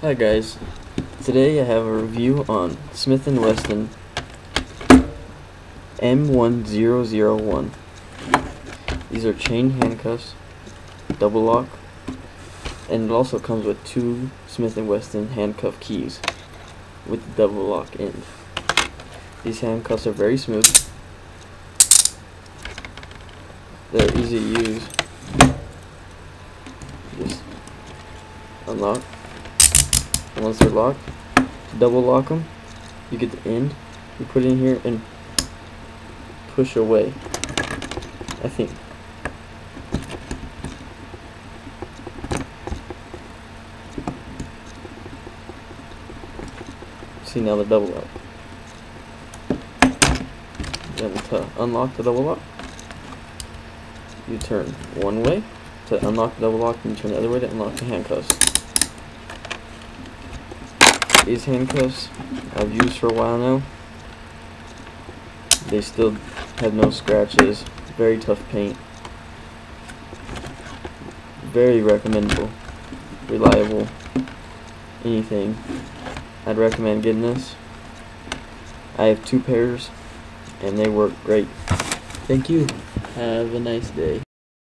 Hi guys, today I have a review on Smith & Wesson M100-1. These are chain handcuffs, double lock, and it also comes with two Smith & Wesson handcuff keys with the double lock end. These handcuffs are very smooth. They're easy to use. Just unlock. And once they're locked, to double lock them, you get the end, you put it in here and push away. I think. See, now the double lock. Then to unlock the double lock, you turn one way to unlock the double lock, and you turn the other way to unlock the handcuffs. These handcuffs I've used for a while now. They still have no scratches. Very tough paint. Very recommendable. Reliable. Anything. I'd recommend getting this. I have two pairs and they work great. Thank you. Have a nice day.